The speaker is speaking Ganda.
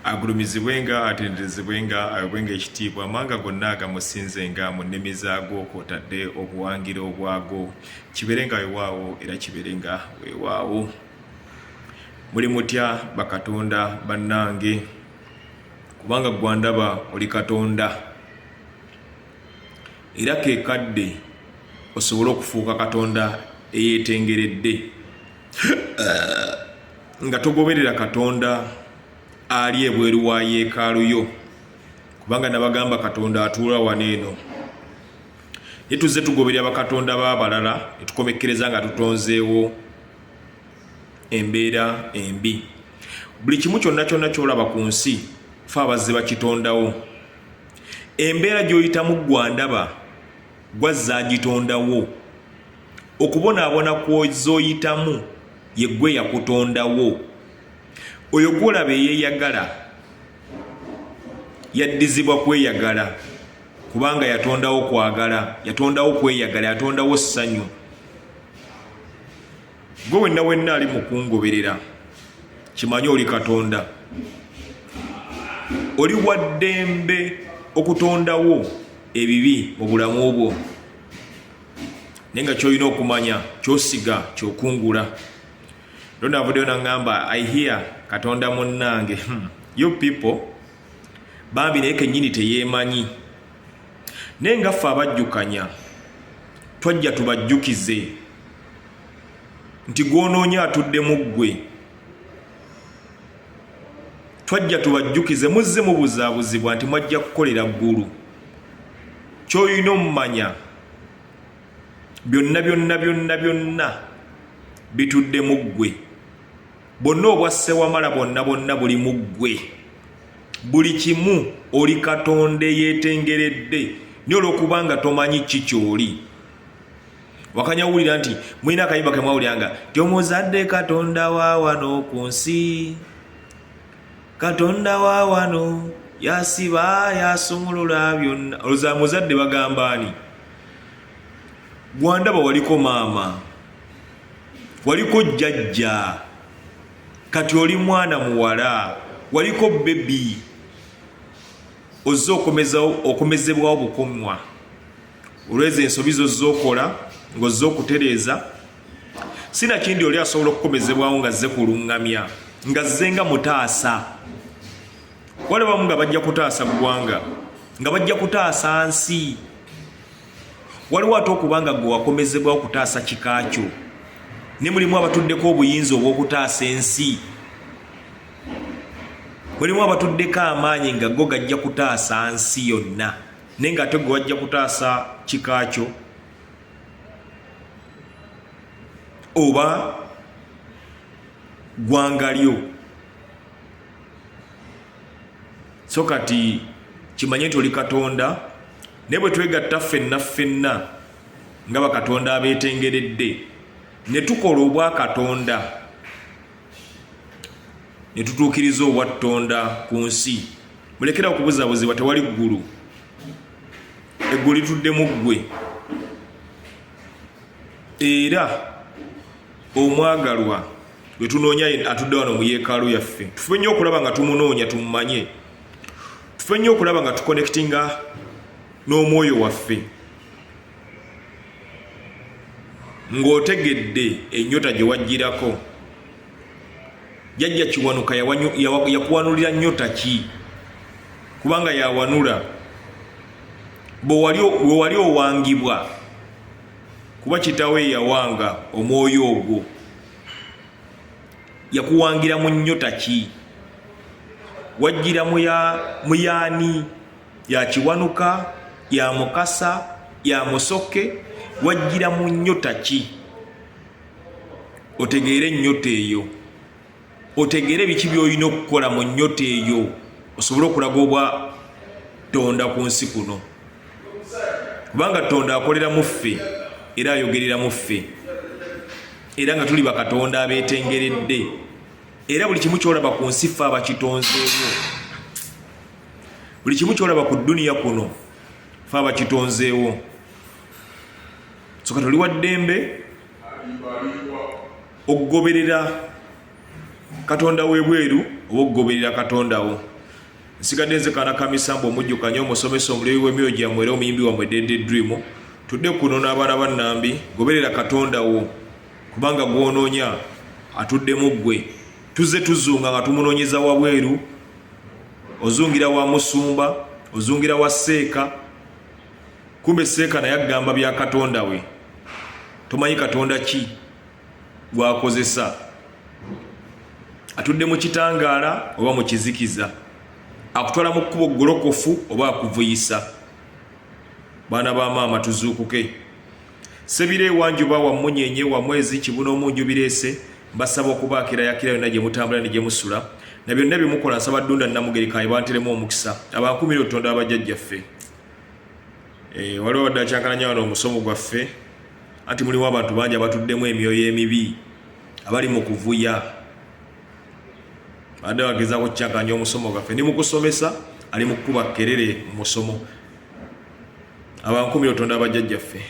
agulumizibwenga atendezebwenga ayobwenga ekitiibwa amanga gonna agamusinzenga mu nnimi zaago kw'otadde obuwangiro obwago kibeerenga weewaawo era kibeerenga weewaawo. Muli mutya bakatonda bannange kubanga gwandaba oli katonda era keekadde osobola okufuuka katonda eyeetengeredde nga togoberera katonda ali ebweru wa yeekaalu yo kubanga nabagamba katonda atuula wano eno ye tuzze tugoberera bakatonda b'abalala ne tukomekkereza nga tutonzeewo embeera embi. Buli kimu kyonna kyonna ky'olaba ku nsi fe abazze bakitondawo. Embeera gy'oyitamu gwandaba gwazza agitondawo. Okubonaabona kw'ozooyitamu ye ggwe yakutondawo. Oyo gw'olaba eyeeyagala yaddizibwa kweyagala kubanga yatondawo kwagala, yatondawo kweyagala, yatondawo ssanyu. Gwe wenna wenna ali mu kungoberera kimanye oli katonda, oli wa ddembe okutondawo ebibi mu bulamu bwo naye nga ky'olina okumanya ky'osiga ky'okungula. Navuddeyo nangamba I hear katonda munnange you people bambi naye kennyini teyeemanyi naye nga ffe abajjukanya twajja tubajjukize nti gw'onoonya atudde mu ggwe. Twajja tubajjukize muzze mubuzaabuzibwa nti mwajja kukolera ggulu. Ky'olina omumanya byonna bitudde mu ggwe. Bonna obwasse wamala bonna buli mu ggwe. Buli kimu oli katonda eyeetengeredde naye olw'okubanga tomanyi ki ky'oli. Wakanya wulira nti mulina akayimba ke mwawuliranga nti omuzadde katonda wa wano ku nsi, katonda wa wano yasiba yasumulula byonna. Olowooza muzadde bagamba ani? Gwandaba waliko maama, waliko jjajja, kati oli mwana muwala, waliko bebi, ozze okomezebwawo bukomwa olw'ezo ensobi zozze okola ng'ozze okutereeza. Sinakindi oli asobola okukomezebwawo nga zze kuluŋŋamya nga zze nga mutaasa. Walabamu nga bajja kutaasa ggwanga, nga bajja kutaasa nsi. Waliwo ate okubanga gwe wakomezebwawo kutaasa kika kyo ne mulimu abatuddeko obuyinza obw'okutaasa ensi. Mulimu abatuddeko amaanyi nga go gajja kutaasa nsi yonna naye nga ate gwe wajja kutaasa kika kyo oba ggwanga lyo. So kati kimanye nti oli katonda naye bwe twegatta ffenna nga bakatonda abeetengeredde ne tukola obwa katonda ne tutuukiriza obwa Tonda ku nsi. Mulekera okubuzaabuzibwa tewali ggulu, eggulu litudde mu ggwe. Era omwagalwa gwe tunoonya atudde wano mu yeekaalu yaffe, tufe nnyo okulaba nga tumunoonya tumumanye, tufe nnyo okulaba nga tukonekitinga n'omwoyo waffe, ng'otegedde ennyota gye wajjirako. Jjajja Kiwanuka yakuwanulira nnyota ki? Kubanga yawanula bwe wali owangibwa kuba kitaawe yawanga omwoyo ogwo. Yakuwangira mu nnyota ki? Wajjira muyaani? Ya Kiwanuka? Ya Mukasa? Ya Musoke? Wajjira mu nnyota ki? Otegeere ennyota eyo, otegeere biki by'olina okukola mu nnyota eyo osobole okulaga obwa Tonda ku nsi kuno. Kubanga Tonda akolera mu ffe era ayogerera mu ffe, era nga tuli bakatonda abeetengeredde, era buli kimu ky'olaba ku nsi ffe abakitonzeewo. Buli kimu ky'olaba ku dduniya kuno ffe abakitonzeewo. So kati oli wa ddembe okugoberera katonda w'ebweru oba okugoberera katonda wo. nsigadde nze Kaana Kamisambo omujjukanye omusomesa omulewi w'emyoyo gyammwe era omuyimbi wammwe Dede Dream. Tudde kuno n'abaana ba Nnambi, goberera Katonda wo kubanga gw'onoonya atuddemu ggwe. Tuzze tuzunga nga tumunoonyeza wabweru, ozungira wa Musumba, ozungira wa Seeka. Kumbe Seeka naye agamba bya Katonda we. Tomanyi Katonda ki gwakozesa. Atudde mu kitangaala oba mu kizikiza, akutwala mu kkubo golokofu oba akuvuyisa. Baana ba maama tuzuukuke. Sebire wanjuba wa munyenye wa mwezi kibuno munju bireese, mbasaba okubaakira yakira yonna gye mutambula ne gye musula. Na byonna bye mukola nsaba Ddunda Namugereka banteremu omukisa. Abankumira Otonda abajjajjaffe. Waliwo baddaakyankalanya wano omusomo gwaffe, anti mulimu abantu bangi abatuddemu emyoyo emibi abali mu kuvuya. Badde bagezaako kukyankanya omusomo gwaffe. Ndi mu kusomesa, ali mu kukuba kkerere mu musomo. Abankumira Otonda abajjajjaffe.